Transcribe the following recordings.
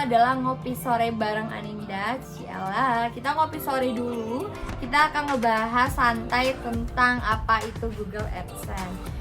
adalah ngopi sore bareng Aninda. Cialah, kita ngopi sore dulu. Kita akan ngebahas santai tentang apa itu Google AdSense.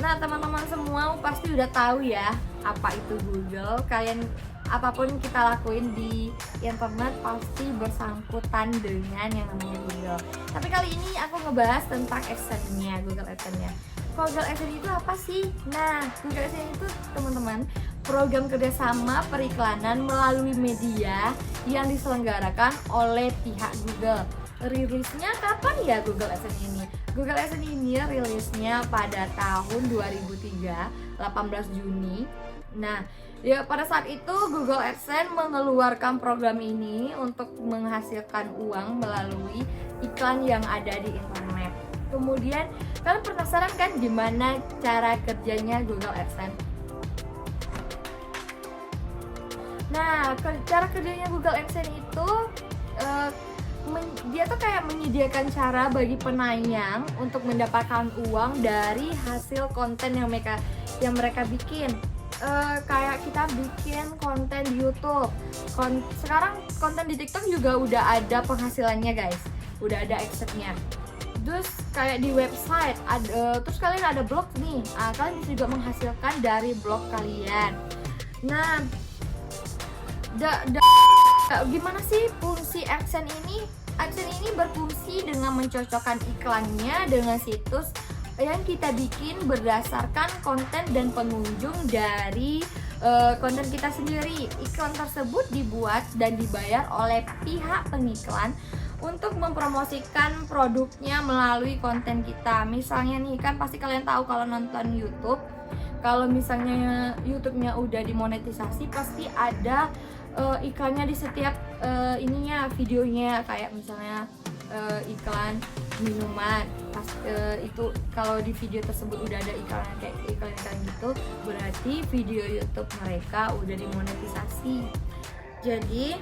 Nah, teman-teman semua pasti udah tahu ya apa itu Google. Kalian apapun kita lakuin di internet pasti bersangkutan dengan yang namanya Google. Tapi kali ini aku ngebahas tentang AdSense-nya, Google AdSense-nya. Google AdSense itu apa sih? Nah, Google AdSense itu teman-teman program kerjasama periklanan melalui media yang diselenggarakan oleh pihak Google. Rilisnya kapan ya Google AdSense ini? Google AdSense ini rilisnya pada tahun 2003, 18 Juni. Nah, ya pada saat itu Google AdSense mengeluarkan program ini untuk menghasilkan uang melalui iklan yang ada di internet. Kemudian kalian penasaran kan gimana cara kerjanya Google AdSense? Nah, cara kerjanya Google AdSense itu dia tuh kayak menyediakan cara bagi penayang untuk mendapatkan uang dari hasil konten yang mereka bikin. Kayak kita bikin konten di YouTube. Sekarang konten di TikTok juga udah ada penghasilannya guys, udah ada accept-nya. Terus kayak di website, terus kalian ada blog nih, kalian bisa juga menghasilkan dari blog kalian. Nah, gimana sih fungsi AdSense ini? AdSense ini berfungsi dengan mencocokkan iklannya dengan situs yang kita bikin berdasarkan konten dan pengunjung dari konten kita sendiri. Iklan tersebut dibuat dan dibayar oleh pihak pengiklan untuk mempromosikan produknya melalui konten kita. Misalnya nih, kan pasti kalian tahu kalau nonton YouTube, kalau misalnya YouTube-nya udah dimonetisasi pasti ada iklannya di setiap videonya, kayak misalnya iklan minuman. Itu kalau di video tersebut udah ada iklan kayak iklan gitu, berarti video YouTube mereka udah dimonetisasi. Jadi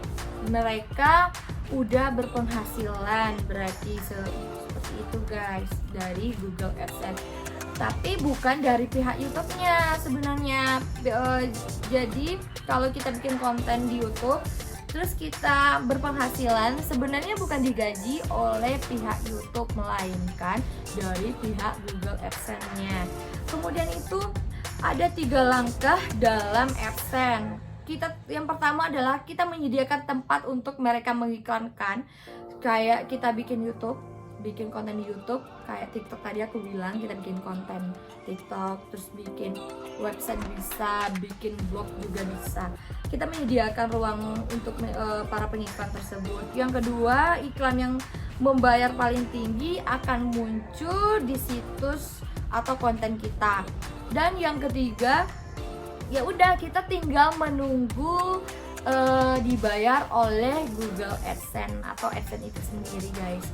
mereka udah berpenghasilan, berarti seperti itu guys dari Google AdSense. Tapi bukan dari pihak YouTube-nya sebenarnya. Jadi kalau kita bikin konten di YouTube terus kita berpenghasilan, sebenarnya bukan digaji oleh pihak YouTube melainkan dari pihak Google AdSense-nya. Kemudian itu ada 3 langkah dalam AdSense. Yang pertama adalah kita menyediakan tempat untuk mereka mengiklankan. Kayak kita bikin konten di YouTube, kayak TikTok tadi aku bilang kita bikin konten TikTok, terus bikin website bisa, bikin blog juga bisa. Kita menyediakan ruang untuk para pengiklan tersebut. Yang kedua, iklan yang membayar paling tinggi akan muncul di situs atau konten kita. Dan yang ketiga, ya udah kita tinggal menunggu dibayar oleh Google AdSense atau AdSense itu sendiri guys.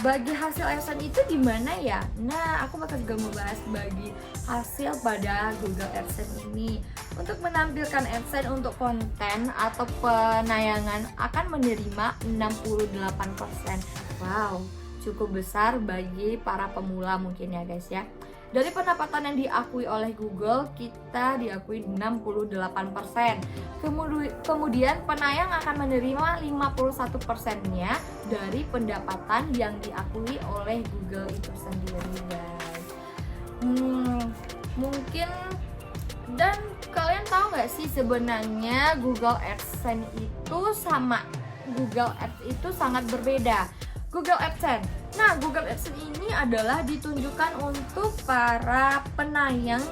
Bagi hasil AdSense itu gimana ya? Nah, aku bakal juga membahas bagi hasil pada Google AdSense ini. Untuk menampilkan AdSense untuk konten atau penayangan akan menerima 68%. Wow, cukup besar bagi para pemula mungkin ya guys ya. Dari pendapatan yang diakui oleh Google, kita diakui 68%. Kemudian penayang akan menerima 51%-nya dari pendapatan yang diakui oleh Google itu sendiri guys. Mungkin, dan kalian tahu nggak sih sebenarnya Google AdSense itu sama Google Ads itu sangat berbeda. Google AdSense. Nah, Google AdSense ini adalah ditunjukkan untuk para penayang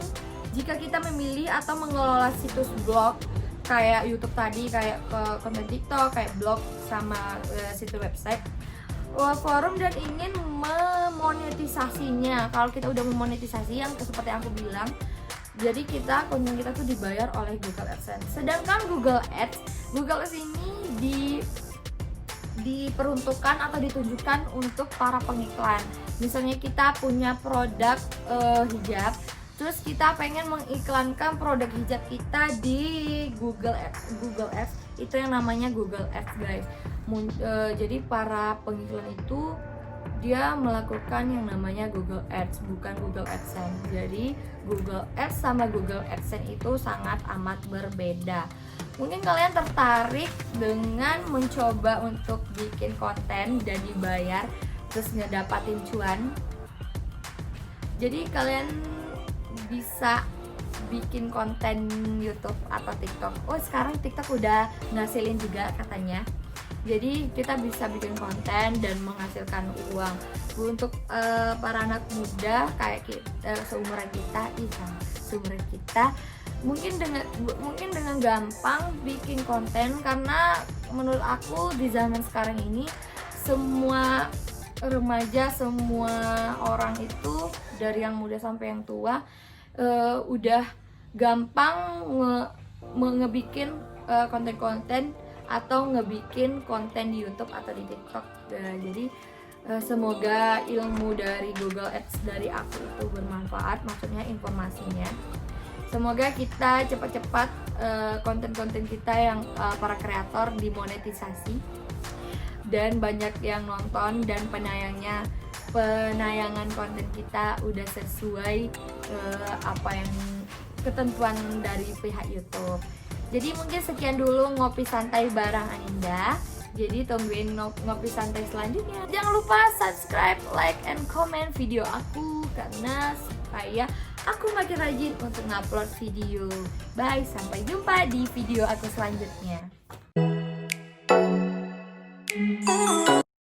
jika kita memilih atau mengelola situs blog kayak YouTube tadi, kayak konten TikTok, kayak blog sama situs website, forum, dan ingin memonetisasinya. Kalau kita udah memonetisasi yang seperti aku bilang, jadi konten kita tuh dibayar oleh Google AdSense. Sedangkan Google Ads ini diperuntukkan atau ditunjukkan untuk para pengiklan. Misalnya kita punya produk hijab, terus kita pengen mengiklankan produk hijab kita di Google Ads, itu yang namanya Google Ads guys. Jadi para pengiklan itu dia melakukan yang namanya Google Ads, bukan Google AdSense. Jadi Google Ads sama Google AdSense itu sangat amat berbeda. Mungkin kalian tertarik dengan mencoba untuk bikin konten dan dibayar terus ngedapatin cuan. Jadi kalian bisa bikin konten YouTube atau TikTok. Oh, sekarang TikTok udah ngasilin juga katanya. Jadi kita bisa bikin konten dan menghasilkan uang. Untuk para anak muda kayak kita, seumuran kita, mungkin dengan gampang bikin konten, karena menurut aku di zaman sekarang ini semua remaja, semua orang itu dari yang muda sampai yang tua udah gampang ngebikin konten-konten atau ngebikin konten di YouTube atau di TikTok. Jadi semoga ilmu dari Google Ads dari aku itu bermanfaat, maksudnya informasinya. Semoga kita cepat-cepat konten-konten kita yang para kreator dimonetisasi dan banyak yang nonton dan penayangan konten kita udah sesuai apa yang ketentuan dari pihak YouTube. Jadi mungkin sekian dulu ngopi santai bareng Aninda. Jadi tungguin ngopi santai selanjutnya. Jangan lupa subscribe, like, and comment video aku, karena supaya aku makin rajin untuk ngupload video. Bye, sampai jumpa di video aku selanjutnya.